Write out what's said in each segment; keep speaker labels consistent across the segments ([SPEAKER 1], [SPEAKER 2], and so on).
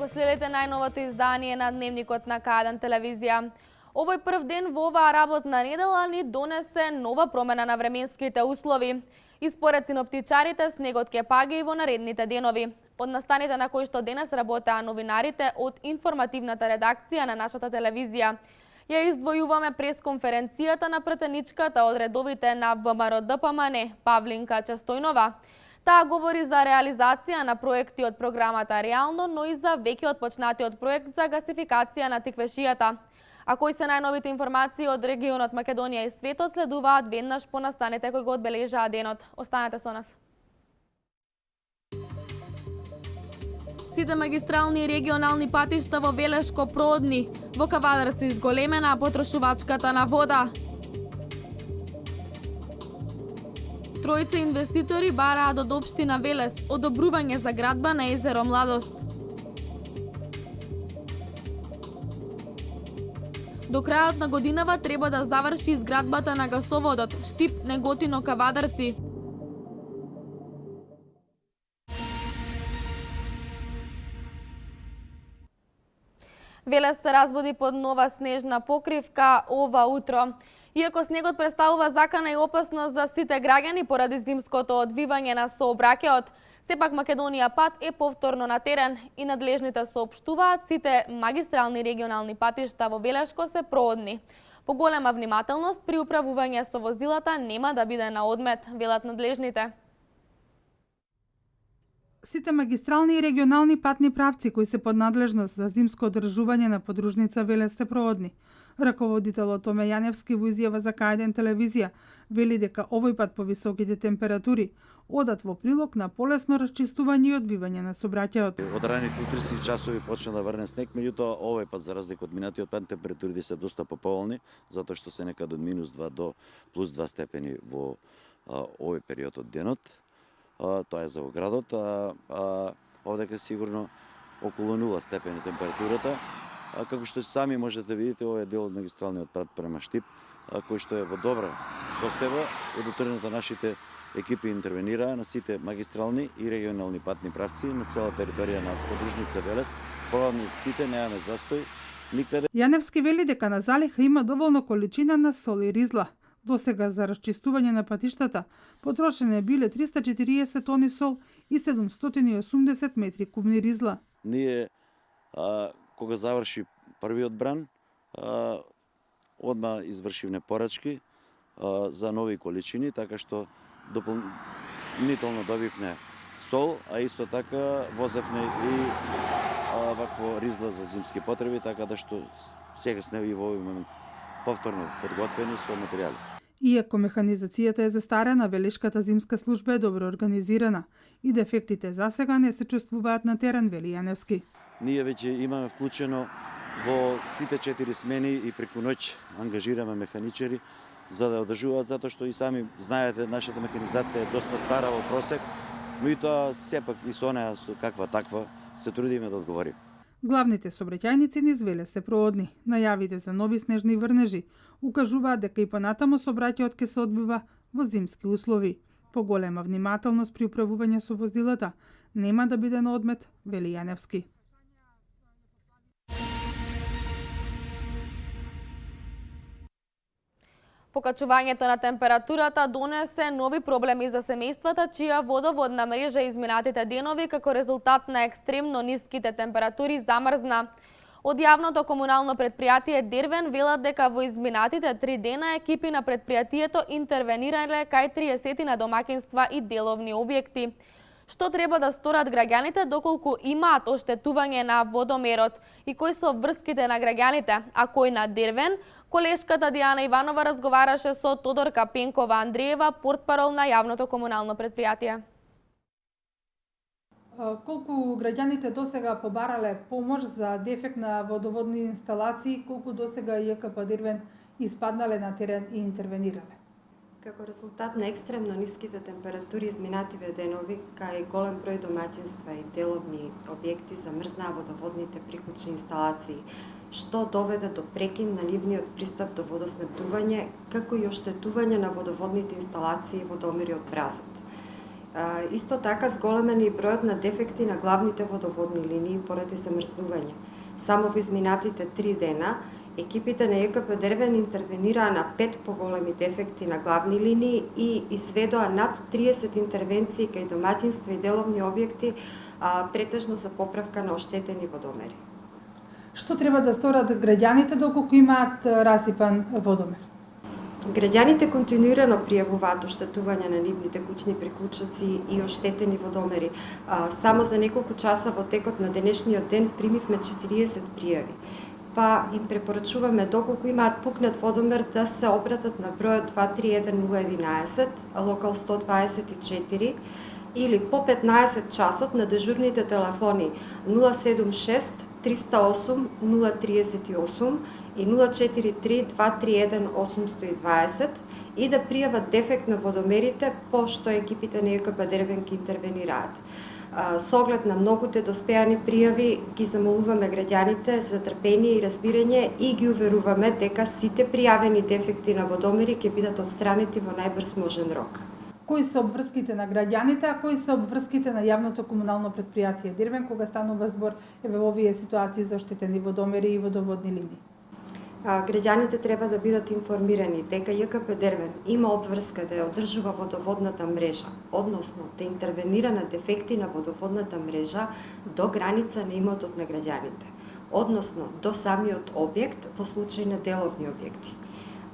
[SPEAKER 1] Го следете најновото издание на Дневникот на К1 телевизија. Овој прв ден во оваа работна недела ни донесе нова промена на временските услови. И според синоптичарите, снегот ќе паѓа и во наредните денови. Од настаните на кои што денес работеа новинарите од информативната редакција на нашата телевизија, ја издвојуваме пресконференцијата на претеничката од редовите на ВМРО ДПМН, Павлинка Честојнова. Таа говори за реализација на проекти од програмата Реално, но и за веќе отпочнатиот проект за гасификација на Тиквешијата. А кои се најновите информации од регионот Македонија и светот следуваат веднаш по настаните кои го одбележаа денот. Останете со нас. Сите магистрални и регионални патишта во Велешко проодни. Во Кавадар се изголемена потрошувачката на вода. Тројца инвеститори бараат од општина Велес одобрување за градба на езеро Младост. До крајот на годинава треба да заврши изградбата на гасоводот Штип Неготино Кавадарци. Велес се разбуди под нова снежна покривка ова утро. Иако снегот представува закана и опасност за сите граѓани поради зимското одвивање на сообраќајот, сепак Македонија пат е повторно на терен и надлежните соопштуваат сите магистрални регионални патишта во Велешко се проодни. Поголема внимателност при управување со возилата нема да биде на одмет, велат надлежните.
[SPEAKER 2] Сите магистрални и регионални патни правци кои се под надлежност за зимско одржување на подружница Велес се проодни. Раководителот Томе Јаневски во изјава за К1 телевизија вели дека овој пат по високите температури одат во прилог на полесно расчистување и одбивање на сообраќајот.
[SPEAKER 3] Од раните утреси часови почна да врне снег, меѓутоа овој пат за разлика од минатиот пат температурите се доста поповолни, затоа што се некаде од -2 до +2 степени во овој период од денот. Тоа е за градот, овдека сигурно околу 0 степени температурата. Како што сами можете да видите, овој е дел од магистралниот пат према Штип, кој што е во добра состојба. Од утрината нашите екипи интервенираа на сите магистрални и регионални патни правци на цела територија на подружница Велес. Проодни сите, немаме застој никаде.
[SPEAKER 2] Јаневски вели дека на залиха има доволно количина на сол и ризла. Досега за расчистување на патиштата потрошени биле 340 тони сол и 780 метри кубни ризла.
[SPEAKER 3] Ние кога заврши првиот бран, одма извршивме порачки за нови количини, така што дополнително добивне сол, а исто така возевне и вакво ризла за зимски потреби, така да што сега сме и во овој момент повторно подготвени со материјали.
[SPEAKER 2] Иако механизацијата е застарена, Велешката зимска служба е добро организирана и дефектите засега не се чувствуваат на терен, вели Јаневски.
[SPEAKER 3] Ние веќе имаме вклучено во сите 4 смени и преку ноќ ангажираме механичари за да одржуваат, затоа што и сами знаете, нашата механизација е доста стара во просек, меѓутоа сепак и со неа каква таква се трудиме да одговориме.
[SPEAKER 2] Главните сообраќајници низ Велес се проодни. Најавите за нови снежни врнежи укажуваат дека и понатамо сообраќајот ќе се одбива во зимски услови. Поголема внимателност при управување со возилата нема да биде на одмет, вели Јаневски.
[SPEAKER 1] Покачувањето на температурата донесе нови проблеми за семејствата чија водоводна мрежа изминатите денови како резултат на екстремно ниските температури замрзна. Од јавното комунално предпријатие Дервен велат дека во изминатите 3 дена екипи на предпријатието интервенирале кај 30 на домаќинства и деловни објекти. Што треба да сторат граѓаните доколку имаат оштетување на водомерот и кои се врските на граѓаните, а кој на Дервен? Колешката Дијана Иванова разговараше со Тодорка Пенкова Андриева, портпарол на јавното комунално предпријатие.
[SPEAKER 2] Колку граѓаните досега побарале помош за дефект на водоводни инсталации, колку досега ЈКП Дервен испаднале на терен и интервенирале?
[SPEAKER 4] Како резултат на екстремно ниските температури изминативе денови, кај голем број домаќинства и деловни објекти замрзнаа водоводните прикучни инсталации, што доведе до прекин на нивниот пристап до водоснабдување, како и оштетување на водоводните инсталации и водомери од мразот. Исто така зголемен е и бројот на дефекти на главните водоводни линии поради замрзнување. Само во изминатите 3 дена, екипите на ЈКП Дервен интервенираа на 5 поголеми дефекти на главни линии и изведоа над 30 интервенции кај домаќинства и деловни објекти, претежно за поправка на оштетени водомери.
[SPEAKER 2] Што треба да сторат граѓаните доколку имаат расипан водомер?
[SPEAKER 4] Граѓаните континуирано пријавуваат оштетување на нивните куќни приклучоци и оштетени водомери. Само за неколку часа во текот на денешниот ден примивме 40 пријави. Па им препорачуваме доколку имаат пукнат водомер да се обратат на бројот 231 011, локал 124 или по 15 часот на дежурните телефони 076 308 038 и 043 231 820 и да пријават дефект на водомерите, по што екипите на ЈКП Дервен ќе интервенираат. Со оглед на многуте доспеани пријави, ги замолуваме граѓаните за трпение и разбирање и ги уверуваме дека сите пријавени дефекти на водомери ќе бидат отстранети во најбрз можен рок.
[SPEAKER 2] Кои се обврските на граѓаните, а кои се обврските на јавното комунално предпријатие Дервен кога станува збор во овие ситуации за оштетени водомери и водоводни линии?
[SPEAKER 4] Граѓаните треба да бидат информирани дека ЈКП Дервен има обврска да ја одржува водоводната мрежа, односно да интервенира на дефекти на водоводната мрежа до граница на имотот на граѓаните, односно до самиот објект во случај на деловни објекти.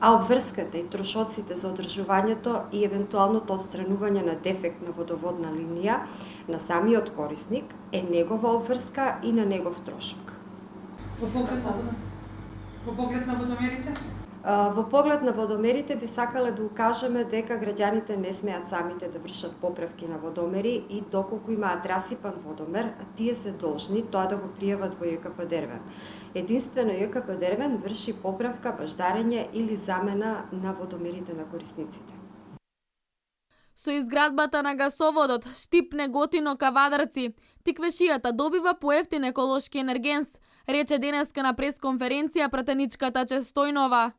[SPEAKER 4] А обврската и трошоците за одржувањето и евентуалното отстранување на дефект на водоводна линија на самиот корисник е негова обврска и на негов трошок.
[SPEAKER 2] Во поглед на водомерите?
[SPEAKER 4] Во поглед на водомерите би сакале да укажеме дека граѓаните не смеат самите да вршат поправки на водомери и доколку имаат расипан водомер, тие се должни тоа да го пријават во ЈКП Дервен. Единствено ЈКП Дервен врши поправка, баждарење или замена на водомерите на корисниците.
[SPEAKER 1] Со изградбата на гасоводот Штип Неготино Кавадарци, Тиквешијата добива поевтин еколошки енергенс, рече денеска на пресконференција пратеничката Честојнова.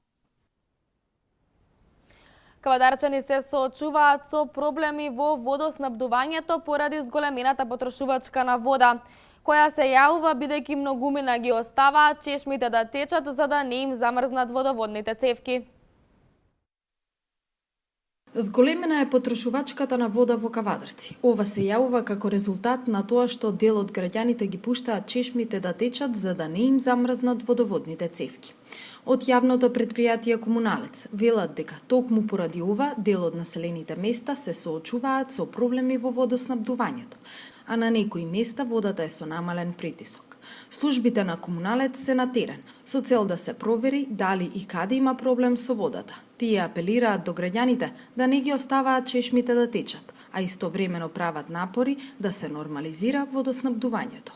[SPEAKER 1] Кавадарчани се соочуваат со проблеми во водоснабдувањето поради зголемената потрошувачка на вода, која се јавува бидејќи многумина ги оставаат чешмите да течат за да не им замрзнат водоводните цевки.
[SPEAKER 5] Зголемена е потрошувачката на вода во Кавадарци. Ова се јавува како резултат на тоа што дел од граѓаните ги пуштаат чешмите да течат за да не им замрзнат водоводните цевки. Од јавното предпријатие Комуналец велат дека токму поради ова дел од населените места се соочуваат со проблеми во водоснабдувањето, а на некои места водата е со намален притисок. Службите на Комуналец се на терен, со цел да се провери дали и каде има проблем со водата. Тие апелираат до граѓаните да не ги оставаат чешмите да течат, а истовремено прават напори да се нормализира водоснабдувањето.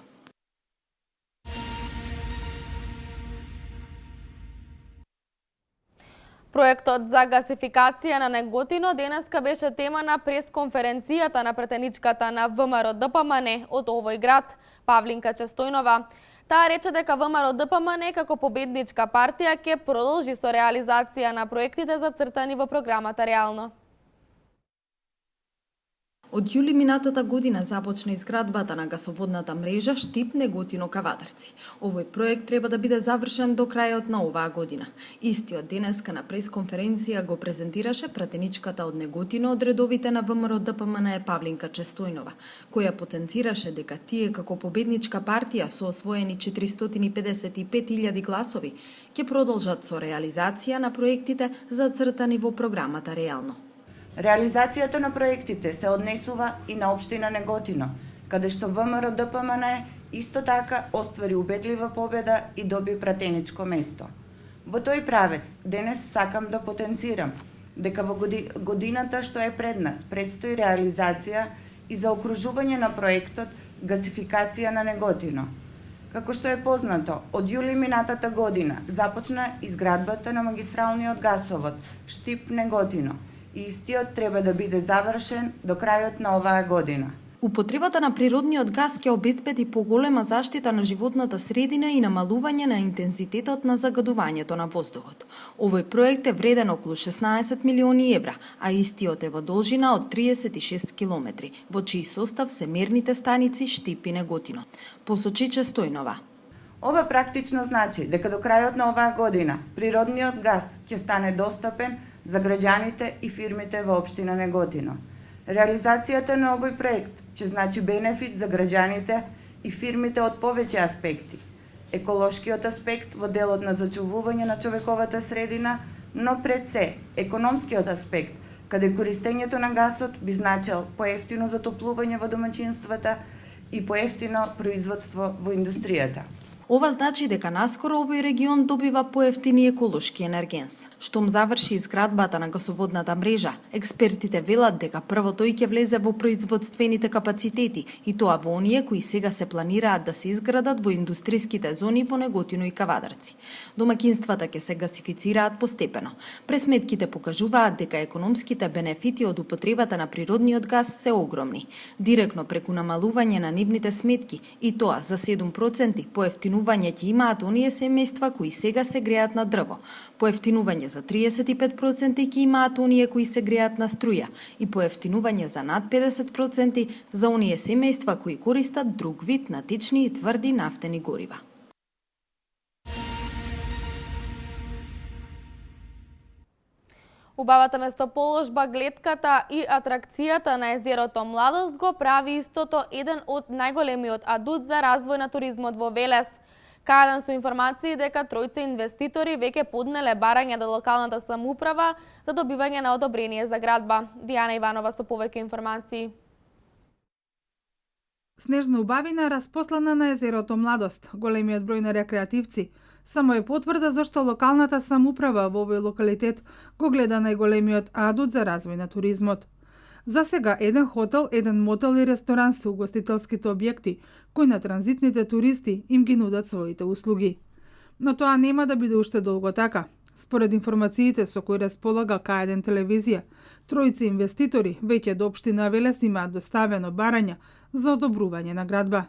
[SPEAKER 1] Проектот за гасификација на Неготино денеска беше тема на пресконференцијата на претеничката на ВМРО ДПМН од овој град, Павлинка Честојнова. Таа рече дека ВМРО ДПМН како победничка партија ќе продолжи со реализација на проектите зацртани во програмата Реално.
[SPEAKER 5] Од јули минатата година започна изградбата на гасоводната мрежа Штип Неготино Кавадарци. Овој проект треба да биде завршен до крајот на оваа година. Истиот денеска на пресконференција го презентираше пратеничката од Неготино од редовите на ВМРО ДПМН Павлинка Честојнова, која потенцираше дека тие како победничка партија со освоени 455.000 гласови ќе продолжат со реализација на проектите зацртани во програмата Реално.
[SPEAKER 6] Реализацијата на проектите се однесува и на општина Неготино, каде што ВМРО ДПМН исто така оствари убедлива победа и доби пратеничко место. Во тој правец денес сакам да потенцирам дека во годината што е пред нас предстои реализација и заокружување на проектот гасификација на Неготино. Како што е познато, од јули минатата година започна изградбата на магистралниот гасовод Штип Неготино и истиот треба да биде завршен до крајот на оваа година.
[SPEAKER 5] Употребата на природниот газ ќе обезбеди поголема заштита на животната средина и намалување на интензитетот на загадувањето на воздухот. Овој проект е вреден околу 16 милиони евра, а истиот е во должина од 36 километри, во чиј состав се мерните станици Штип и Неготино. Посочи Стојнова.
[SPEAKER 6] Ова практично значи дека до крајот на оваа година природниот газ ќе стане достапен за граѓаните и фирмите во општина Неготино. Реализацијата на овој проект ќе значи бенефит за граѓаните и фирмите од повеќе аспекти. Еколошкиот аспект во делот на зачувување на човековата средина, но пред се економскиот аспект, каде користењето на гасот би значел поевтино затоплување во домаќинствата и поевтино производство во индустријата.
[SPEAKER 5] Ова значи дека наскоро овој регион добива поевтини еколошки енергенс. Штом заврши изградбата на гасоводната мрежа, експертите велат дека прво тој ќе влезе во производствените капацитети и тоа во оние кои сега се планираат да се изградат во индустриските зони во Неготино и Кавадарци. Домаќинствата ќе се гасифицираат постепено. Пресметките покажуваат дека економските бенефити од употребата на природниот газ се огромни. Директно преку намалување на нивните сметки и тоа за 7% поевтинување ќе имаат оние семејства кои сега се греат на дрво. Поевтинување за 35% ќе имаат оние кои се греат на струја и поевтинување за над 50% за оние семејства кои користат друг вид на течни и тврди нафтени горива.
[SPEAKER 1] Убавата местоположба, глетката и атракцијата на езерото Младост го прави истото еден од најголемиот адут за развој на туризмот во Велес. Кадан со информации дека тројца инвеститори веќе поднеле барање до локалната самоуправа за добивање на одобрение за градба. Дијана Иванова со повеќе информации.
[SPEAKER 2] Снежна убавина распослана на езерото Младост, големиот број на рекреативци, само е потврда зашто локалната самоуправа во овој локалитет го гледа најголемиот адут за развој на туризмот. За сега еден хотел, еден мотел и ресторан се угостителските објекти кои на транзитните туристи им ги нудат своите услуги. Но тоа нема да биде уште долго така. Според информациите со кои располага К1 телевизија, тројца инвеститори веќе до општина Велес имаат доставено барања за одобрување на градба.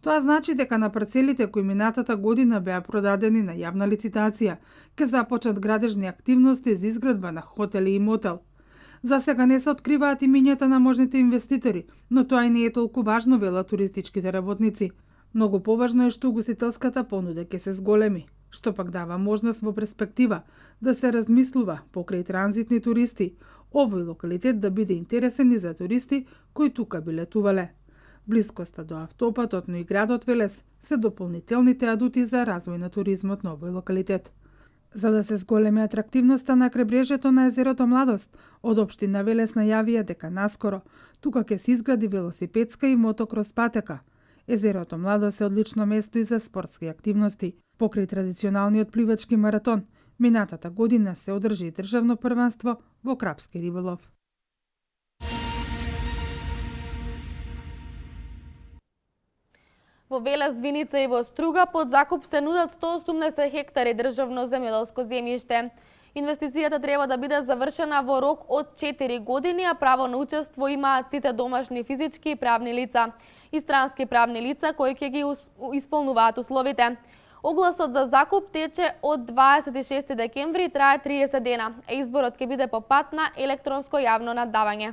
[SPEAKER 2] Тоа значи дека на парцелите кои минатата година беа продадени на јавна лицитација, ќе започнат градежни активности за изградба на хотели и мотел. За сега не се откриваат имињата на можните инвеститори, но тоа и не е толку важно, велат туристичките работници. Многу поважно е што угостителската понуда ќе се зголеми, што пак дава можност во перспектива да се размислува покрај транзитни туристи, овој локалитет да биде интересен и за туристи кои тука билетувале. Блискоста до автопатот, но и градот Велес се дополнителните адути за развој на туризмот на овој локалитет. За да се зголеми атрактивноста на крайбрежјето на езерото Младост, од општина Велес најавија дека наскоро тука ќе се изгради велосипедска и мотокрос патека. Езерото Младост е одлично место и за спортски активности. Покрај традиционалниот пливачки маратон, минатата година се одржи и државно првенство во крапски риболов.
[SPEAKER 1] Во Велес, Виница и во Струга под закуп се нудат 180 хектари државно земјоделско земјиште. Инвестицијата треба да биде завршена во рок од 4 години, а право на учество имаат сите домашни физички и правни лица и странски правни лица кои ќе ги исполнуваат условите. Огласот за закуп тече од 26 декември и трае 30 дена, а изборот ќе биде по пат на електронско јавно наддавање.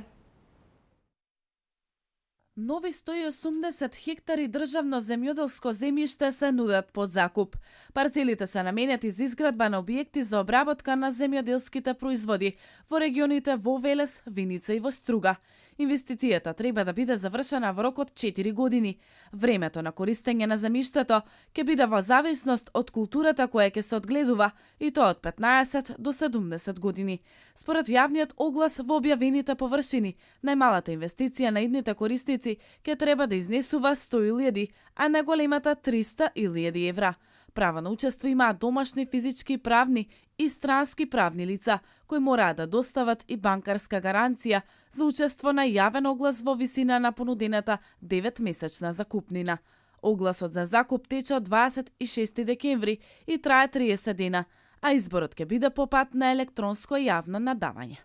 [SPEAKER 7] Нови 180 хектари државно земјоделско земјиште се нудат под закуп. Парцелите се наменети за изградба на објекти за обработка на земјоделските производи во регионите во Велес, Виница и во Струга. Инвестицијата треба да биде завршена во рок од 4 години. Времето на користење на земјиштето ќе биде во зависност од културата која ќе се одгледува, и тоа од 15 до 70 години. Според јавниот оглас во објавените површини, најмалата инвестиција на идните корисници ќе треба да изнесува 100.000, а најголемата 300.000 евра. Право на учество имаат домашни физички правни и странски правни лица, кои мораат да достават и банкарска гаранција за учество на јавен оглас во висина на понудената 9-месечна закупнина. Огласот за закуп тече од 26 декември и трае 30 дена, а изборот ќе биде по пат на електронско јавно наддавање.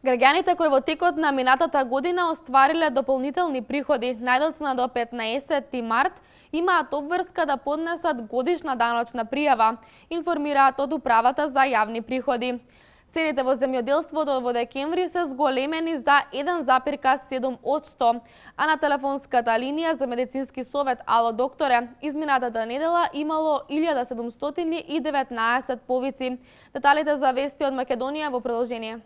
[SPEAKER 1] Граѓаните кои во текот на минатата година оствариле дополнителни приходи најдоцна до 15 март имаат обврска да поднесат годишна даночна пријава, информираат од Управата за јавни приходи. Цените во земјоделството во декември се зголемени за 1,7%, а на телефонската линија за медицински совет Ало докторе изминатата недела имало 1719 повици. Деталите за вести од Македонија во продолжение.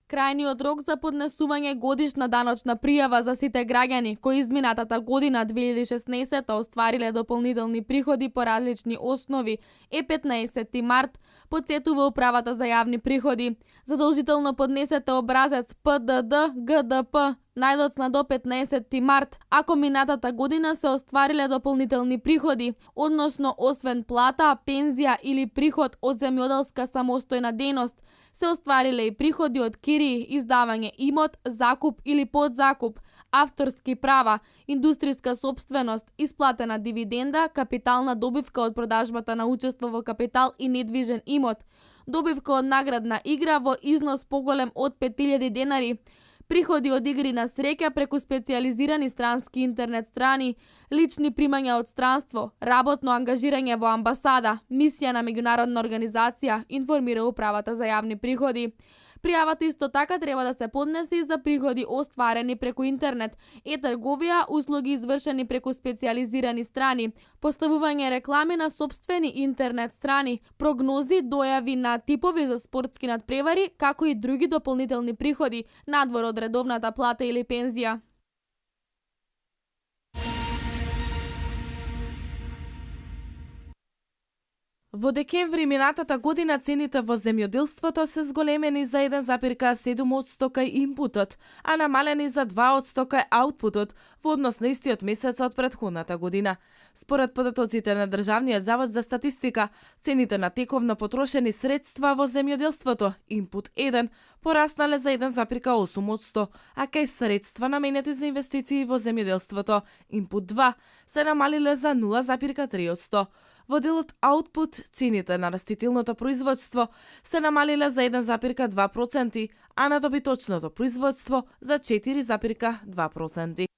[SPEAKER 1] Крајниот рок за поднесување годишна даночна пријава за сите граѓани кои изминатата година 2016 оствариле дополнителни приходи по различни основи е 15 март, потсетува Управата за јавни приходи. Задолжително поднесете образец ПДД ГДП најдоцна до 15 март, ако минатата година се оствариле дополнителни приходи, односно освен плата, пензија или приход од земјоделска самостојна дејност, се оствариле и приходи од кирии, издавање имот, закуп или подзакуп, авторски права, индустријска сопственост, исплатена дивиденда, капитална добивка од продажбата на учество во капитал и недвижен имот, добивка од наградна игра во износ поголем од 5000 денари, приходи од игри на среќа преку специјализирани странски интернет страни, лични примања од странство, работно ангажирање во амбасада, мисија на меѓународна организација, информира Управата за јавни приходи. Пријавата исто така треба да се поднесе и за приходи остварени преку интернет, е-трговија, услуги извршени преку специјализирани страни, поставување реклами на сопствени интернет страни, прогнози, дојави на типови за спортски надпревари, како и други дополнителни приходи, надвор од редовната плата или пензија.
[SPEAKER 7] Во декември минатата година цените во земјоделството се зголемени за 1,7% кај импутот, а намалени за 2% кај аутпутот во однос на истиот месец од претходната година. Според податоците на Државниот завод за статистика, цените на тековно потрошени средства во земјоделството, импут 1, пораснале за 1,8%, а кај средства наменети за инвестиции во земјоделството, импут 2, се намалиле за 0,3%. Во делот аутпут, цените на растителното производство се намалиле за 1,2%, а на добиточното производство за 4,2%.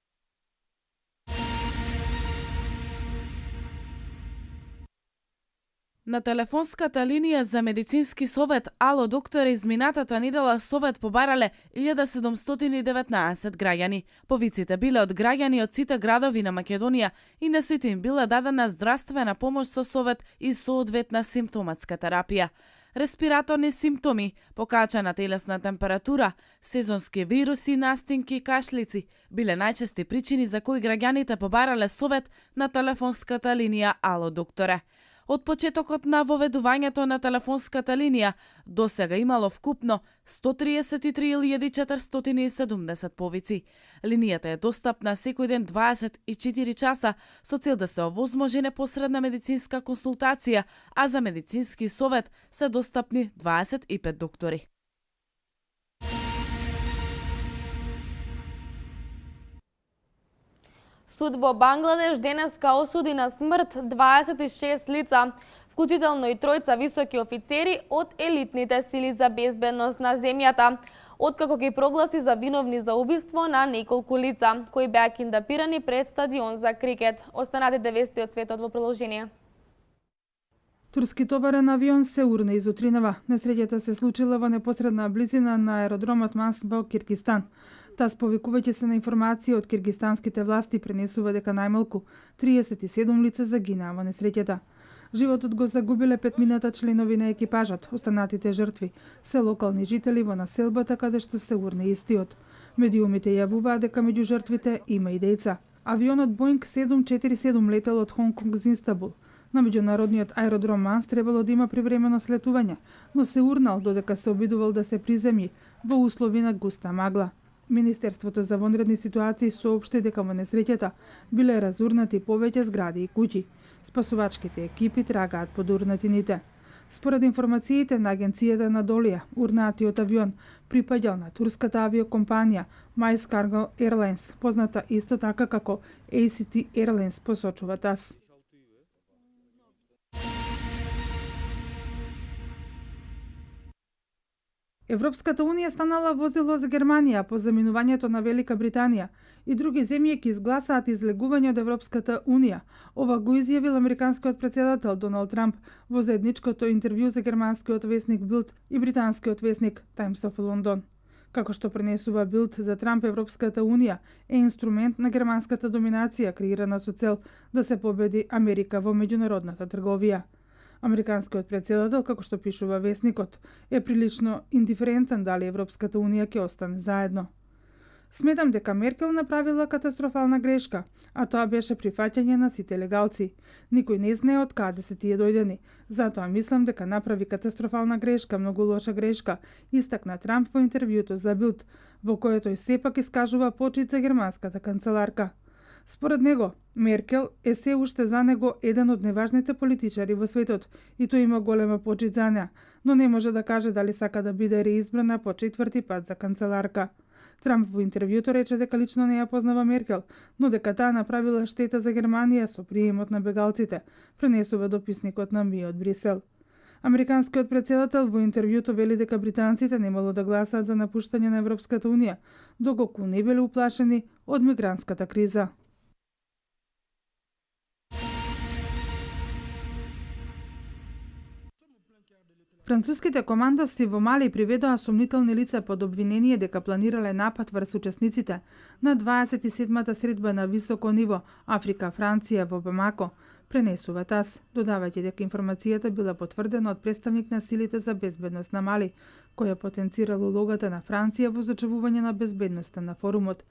[SPEAKER 7] На телефонската линија за медицински совет Ало докторе изминатата недела совет побарале 1719 граѓани. Повиците биле од граѓани од сите градови на Македонија и на сите им била дадена здравствена помош со совет и соодветна симптоматска терапија. Респираторни симптоми, покачана телесна температура, сезонски вируси, настинки и кашлици биле најчести причини за кои граѓаните побарале совет на телефонската линија Ало докторе. Од почетокот на воведувањето на телефонската линија, досега имало вкупно 133.470 повици. Линијата е достапна секој ден 24 часа со цел да се овозможи непосредна медицинска консултација, а за медицински совет се достапни 25 доктори.
[SPEAKER 1] Суд во Бангладеш денеска осуди на смрт 26 лица, вклучително и тројца високи офицери од елитните сили за безбедност на земјата, откако ги прогласи за виновни за убиство на неколку лица, кои беа киндапирани пред стадион за крикет. Останатите вести од светот во продолжение.
[SPEAKER 2] Турски товарен авион се урна из утринава. Несреќата се случила во непосредна близина на аеродромот Мансбо, Киргистан. ТАСС повикувајќи се на информација од киргистанските власти пренесува дека најмалку 37 лица загинаа во несреќата. Животот го загубиле 5 членови на екипажот. Останатите жртви се локални жители во населбата каде што се урне истиот. Медиумите јавуваат дека меѓу жртвите има и деца. Авионот Боинг 747 летел од Хонг Конг за Инстанбул. На меѓународниот аеродром Манс требало да има привремено слетување, но се урнал додека се обидувал да се приземји во услови на густа магла. Министерството за вонредни ситуации соопшти дека во несреќата биле разурнати повеќе згради и куќи. Спасувачките екипи трагаат под урнатините. Според информациите на агенцијата на Долија, урнатиот авион припаѓал на турската авиокомпанија Miles Cargo Airlines, позната исто така како ACT Airlines, посочува ТАСС. Европската унија станала возило за Германија по заминувањето на Велика Британија и други земји ќе изгласаат излегување од Европската унија. Ова го изјавил американскиот претседател Доналд Трамп во заедничкото интервју за германскиот весник Билд и британскиот весник Times of London. Како што пренесува Билд, за Трамп Европската унија е инструмент на германската доминација креирана со цел да се победи Америка во меѓународната трговија. Американскиот претседател, како што пишува весникот, е прилично индиферентен дали Европската унија ќе остане заедно. Сметам дека Меркел направила катастрофална грешка, а тоа беше прифаќање на сите легалци. Никој не знае од каде се тие дојдени. Затоа мислам дека направи катастрофална грешка, многу лоша грешка, истакна Трамп во интервјуто за Билд, во кое тој сепак искажува почит за германската канцеларка. Според него, Меркел е се уште за него еден од најважните политичари во светот и тој има голема почит за неа, но не може да каже дали сака да биде реизбрана по 4ти пат за канцеларка. Трамп во интервјуто рече дека лично не ја познава Меркел, но дека таа направила штета за Германија со приемот на бегалците, пренесува дописникот на МИ од Брисел. Американскиот претседател во интервјуто вели дека британците немало да гласаат за напуштање на Европската унија, доколку не биле уплашени од мигрантската криза. Француските командоси во Мали приведоа сомнителни лица под обвинение дека планирале напад врз учесниците на 27-та средба на високо ниво Африка-Франција во Бамако, пренесува ТАС, додавајќи дека информацијата била потврдена од представник на силите за безбедност на Мали, која потенцирал улогата на Франција во зачувување на безбедноста на форумот.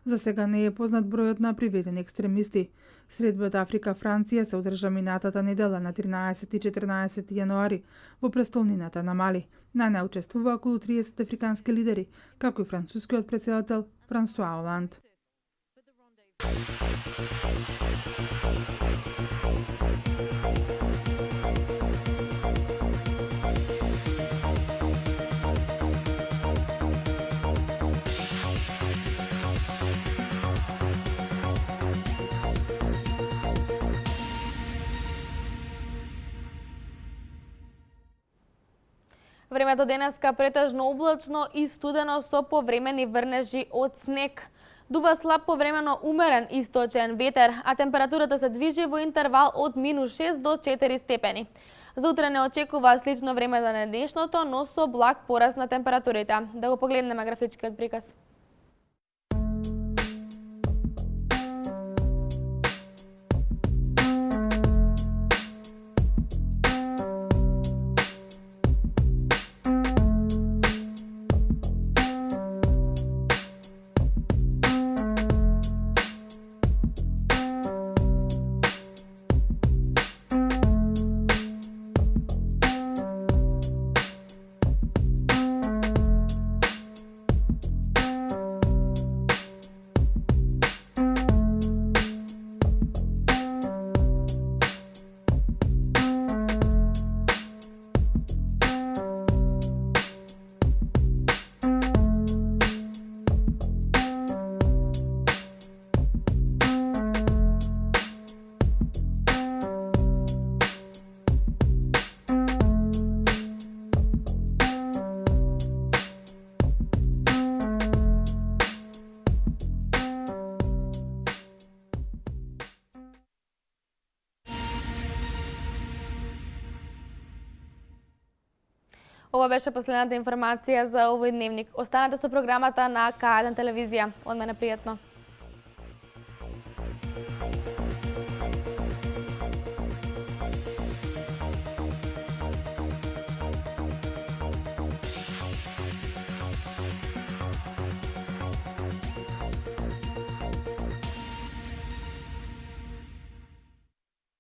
[SPEAKER 2] За сега не е познат бројот на приведени екстремисти. Средбата Африка-Франција се одржа минатата недела на 13 и 14 јануари во престолнината на Мали. На неа учествува околу 30 африкански лидери, како и францускиот претседател Франсуа Оланд.
[SPEAKER 1] Времето денеска претежно облачно и студено со повремени врнежи од снег. Дува слаб повремено умерен источен ветер, а температурата се движи во интервал од -6 до 4 степени. За утре не очекува слично време за денешното, но со благ пораст на температурите. Да го погледнеме графичкиот приказ. Ова беше последната информација за овој дневник. Останете со програмата на К1 телевизија. Од мене пријатно.